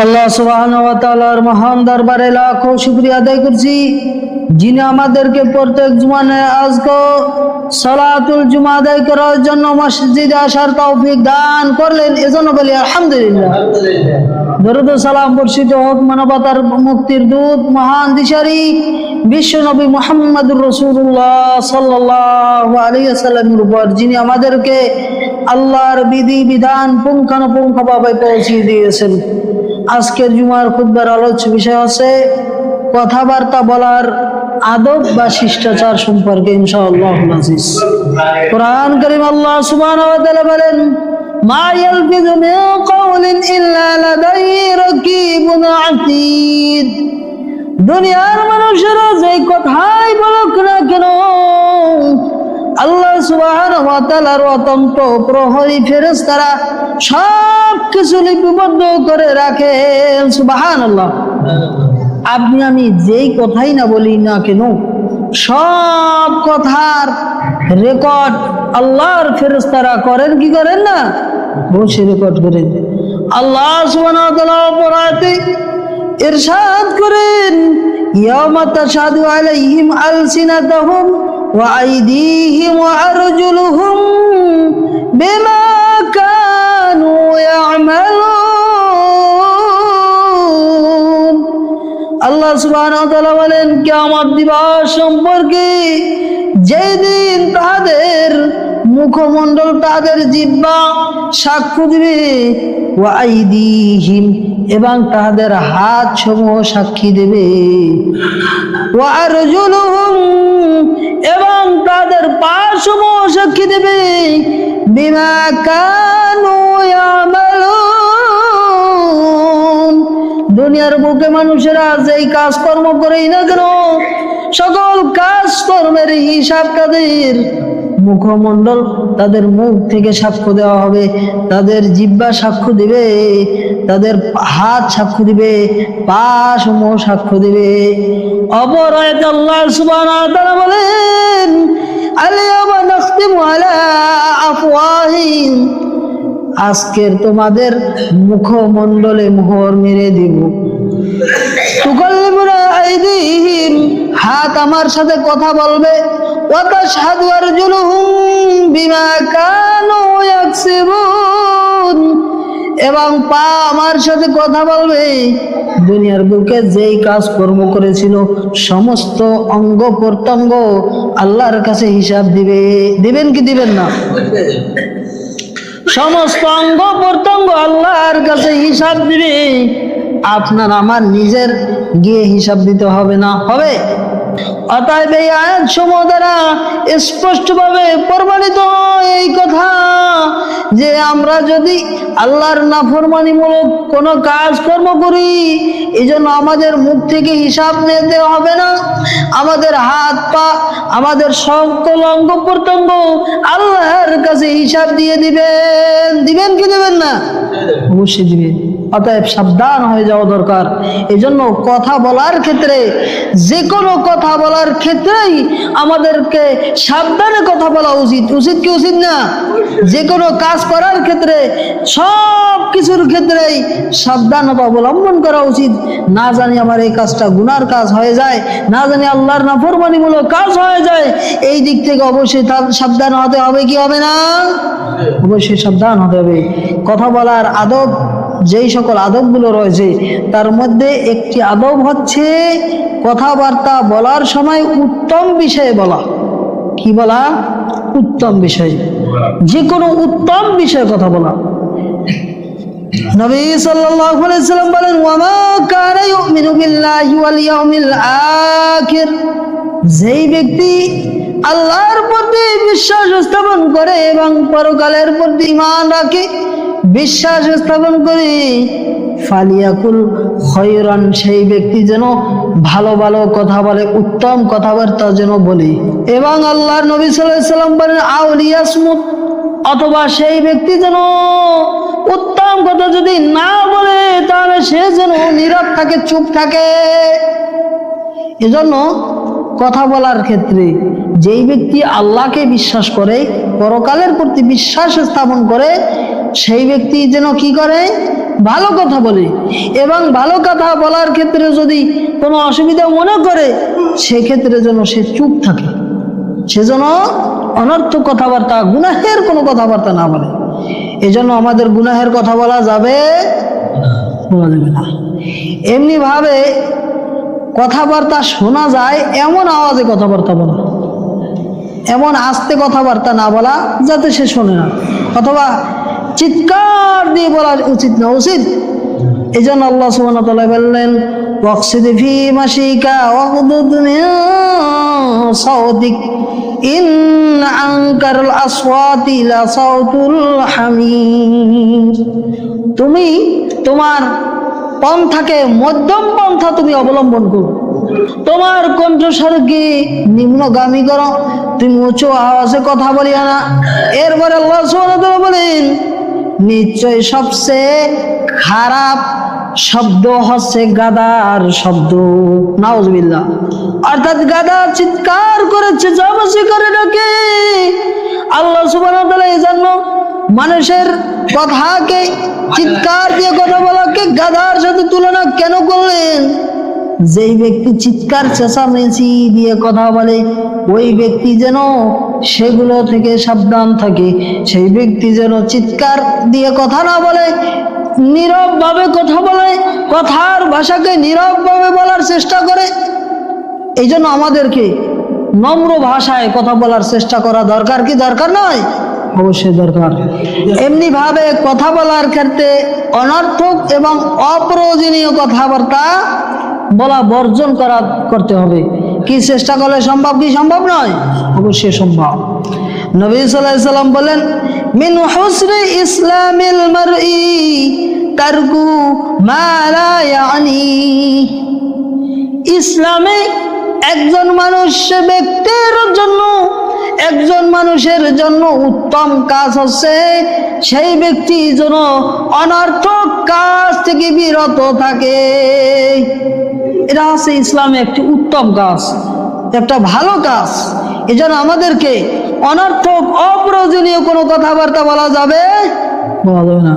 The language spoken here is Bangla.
আল্লাহ সুবহানাহু ওয়া তাআলার মহান দরবারে লাখো শুকরিয়া আদায় করছি, যিনি আমাদেরকে প্রত্যেক জুমানে আজকে সালাতুল জুমা আদায় করার জন্য মসজিদে আসার তৌফিক দান করলেন। এজন্য বলি আলহামদুলিল্লাহ। দরুদ ও সালাম বর্ষিত হোক মানবতার মুক্তির দূত মহান দিশারি বিশ্ব নবী মুহাম্মদুর রাসূলুল্লাহ সাল্লাল্লাহু আলাইহি ওয়াসাল্লামের উপর, যিনি আমাদেরকে আল্লাহর বিধি বিধান পুঙ্খানুপুঙ্খভাবে পৌঁছে দিয়েছেন। আজকের জুমার খুতবার আলোচ্য বিষয় হচ্ছে কথাবার্তা বলার আদব বা শিষ্টাচার সম্পর্কে ইনশাআল্লাহ আজিজ। কোরআন কারীম আল্লাহ সুবহানাহু ওয়া তাআলা বলেন, মা ইয়ালফিযু মিন কাওলিন ইল্লা লাদাইহি রাকীবুন আতীদ। দুনিয়ার মানুষেরা যে কথাই বলুক না কেন, আল্লাহ সুবহানাহু ওয়া তাআলার অতন্ত্র প্রহরী ফেরেশতারা সব কিছু লিপিবদ্ধ করে রাখেন। সুবহানাল্লাহ। আপনি আমি যেই কথাই না বলি না কেন, সব কথার রেকর্ড আল্লাহর ফেরেশতারা করেন কি করেন না, বসে রেকর্ড করেন। আল্লাহ সুবহানাহু ওয়া তাআলা পরাতে ইরশাদ করেন, ইয়াওমা তাশহাদু আলাইহিম আলসিনাতুহুম ওয়া আইদিহিম ওয়া আরজুলুহুম বিমা কানু ইয়ামালুন। আল্লাহ সুবহানাহু ওয়া তাআলা বলেন, কিয়ামত দিবস সম্পর্কে যেদিন তাদের মুখমণ্ডল তাদের জিহ্বা সাক্ষ্য দিবে, ওয়া আইদিহিম এবং তাদের হাত সমূহ সাক্ষী দেবে, ওয়া আরজুলুহুম এবং তাদের পা সমূহ সাক্ষী দেবে, বিমা কানু ইয়ামালুন। দুনিয়ার বুকে মানুষেরা যেই কাজকর্ম করেই না কেন, সকল কাজকর্মের হিসাব তাদের মুখমণ্ডল তাদের মুখ থেকে সাক্ষ্য দেওয়া হবে, তাদের জিহ্বা সাক্ষ্য দিবে, তাদের হাত সাক্ষ্য দিবে, পা সমূহ সাক্ষ্য দিবে। অপর আয়াতে আল্লাহ সুবহানাহু ওয়া তাআলা বলেন, আল-ইয়াওমা নাখতিমু আলা আফওয়াহিহিম। আজকের তোমাদের মুখমণ্ডলে মোহর মেরে দিব। তুকাল্লিমুনা আইদিহিম, হাত আমার সাথে কথা বলবে, ওয়া তাশহাদু আরজুলুহুম বিমা কানু ইয়াকসিবুন এবং পা আমার সাথে কথা বলবে, দুনিয়ার বুকে যেই কাজ কর্ম করেছিল সমস্ত অঙ্গ প্রত্যঙ্গ আল্লাহর কাছে হিসাব দিবে। দিবেন কি দিবেন না? সমস্ত অঙ্গ প্রত্যঙ্গ আল্লাহর কাছে হিসাব দিবে। আপনার আমার নিজের গিয়ে হিসাব দিতে হবে না, হবে? অতএব এই আয়াত সমূহ দ্বারা স্পষ্টভাবে প্রমাণিত এই কথা যে আমরা যদি আল্লাহর নাফরমানিমূলক কোনো কাজ কর্ম করি, এই জন্য আমাদের মুখ থেকে হিসাব নিতে হবে না। আমাদের হাত পা আমাদের সকল অঙ্গ প্রত্যঙ্গ আল্লাহর কাছে হিসাব দিয়ে দিবেন। দিবেন কি দিবেন না? অবশ্যই দিবেন। অতএব সাবধান হয়ে যাওয়া দরকার। এই জন্য কথা বলার ক্ষেত্রে, যে কোনো কথা বলার ক্ষেত্রেই আমাদেরকে সাবধানে কথা বলা উচিত। উচিত কি উচিত না? যে কোনো কাজ করার ক্ষেত্রে, সব কিছুর ক্ষেত্রেই সাবধানতা অবলম্বন করা উচিত। না জানি আমার এই কাজটা গুনার কাজ হয়ে যায়, না জানি আল্লাহর নাফরমানিমূলক কাজ হয়ে যায়, এই দিক থেকে অবশ্যই সাবধান হতে হবে। কি হবে না? অবশ্যই সাবধান হতে হবে। কথা বলার আদব, যেই সকল আদবগুলো রয়েছে তার মধ্যে একটি আদব হচ্ছে কথাবার্তা বলার সময় উত্তম বিষয়ে বলা। কি বলা? উত্তম বিষয়, যে কোনো উত্তম বিষয়ে কথা বলা। নবী সাল্লাল্লাহু আলাইহি সাল্লাম বলেন, ওয়া মা কানা ইউমিনু বিল্লাহি ওয়াল ইয়াউমিল আখির। যেই ব্যক্তি আল্লাহর প্রতি বিশ্বাস স্থাপন করে এবং পরকালের প্রতি ঈমান রাখে, বিশ্বাস স্থাপন করে, ফালিয়াকুল খয়রান, সেই ব্যক্তি যেন ভালো ভালো কথা বলে, উত্তম কথাবার্তা যেন বলে। এবং আল্লাহর নবী সাল্লাল্লাহু আলাইহি সাল্লাম বলেন, আও লিয়াসমুত, অথবা সেই ব্যক্তি যেন উত্তম কথা যদি না বলে তাহলে সে যেন নীরব থাকে, চুপ থাকে। এজন্য কথা বলার ক্ষেত্রে যেই ব্যক্তি আল্লাহকে বিশ্বাস করে, পরকালের প্রতি বিশ্বাস স্থাপন করে, সেই ব্যক্তি যেন কি করে, ভালো কথা বলি এবং ভালো কথা বলার ক্ষেত্রে যদি কোনো অসুবিধা মনে করে সেক্ষেত্রে যেন সে চুপ থাকে, সেজন্য অনর্থক কথাবার্তা, গুনাহের কোনো কথাবার্তা না বলে। এজন্য আমাদের গুনাহের কথা বলা যাবে না। এমনি ভাবে কথাবার্তা শোনা যায় এমন আওয়াজে কথাবার্তা বলা, এমন আস্তে কথাবার্তা না বলা যাতে সে শোনে না, অথবা চিৎকার দিয়ে বলা উচিত না, উচিত। এই জন্য আল্লাহ সুবহানাহু ওয়া তাআলা বললেন ওয়াকসিদ ফি মাশিকা ওয়াগদুদ মিন সাওতিক ইন আনকারাল আসওয়াতি লা সাওতুল হামির। তুমি তোমার পন্থাকে মধ্যম পন্থা তুমি অবলম্বন করো, তোমার কণ্ঠস্বরকে নিম্নগামী করো, তুমি উঁচু আওয়াজে কথা বলিও না। এরপরে আল্লাহ সুবহানাহু ওয়া তাআলা বলেন নিশ্চয় সবচেয়ে খারাপ শব্দ হচ্ছে গাদার শব্দ, নাউজুবিল্লাহ। অর্থাৎ গাদা চিৎকার করে চেঁচামেচি করে ডাকে। আল্লাহ সুবহানাহু ওয়া তাআলা এই জন্য মানুষের কথাকে, চিৎকার দিয়ে কথা বলাকে গাদার সাথে তুলনা কেন করলেন? যেই ব্যক্তি চিৎকার চেঁচামেচি দিয়ে কথা বলে ওই ব্যক্তি যেন সেগুলো থেকে সাবধান থাকে, সেই ব্যক্তি যেন চিৎকার দিয়ে কথা না বলে, নীরব ভাবে কথা বলে, কথার ভাষাকে নীরব ভাবে বলার চেষ্টা করে। এই জন্য আমাদেরকে নম্র ভাষায় কথা বলার চেষ্টা করা দরকার, কি দরকার নয়? অবশ্যই দরকার। এমনি ভাবে কথা বলার ক্ষেত্রে অনর্থক এবং অপ্রয়োজনীয় কথাবার্তা বলা বর্জন করতে হবে। কি চেষ্টা করলে সম্ভব, কি সম্ভব নয়? অবশ্যই সম্ভব। নবী সাল্লাল্লাহু আলাইহি সাল্লাম বলেন মিন হুসনি ইসলামিল মারই তারকু মা লা ইয়ানি। ইসলামে একজন মানুষের জন্য উত্তম কাজ হচ্ছে সেই ব্যক্তি যেন অনর্থক কাজ থেকে বিরত থাকে। এটা হচ্ছে ইসলামে একটি উত্তম কাজ, একটা ভালো কাজ। এই জন্য আমাদেরকে অনর্থক অপ্রয়োজনীয় কোনো কথাবার্তা বলা যাবে না।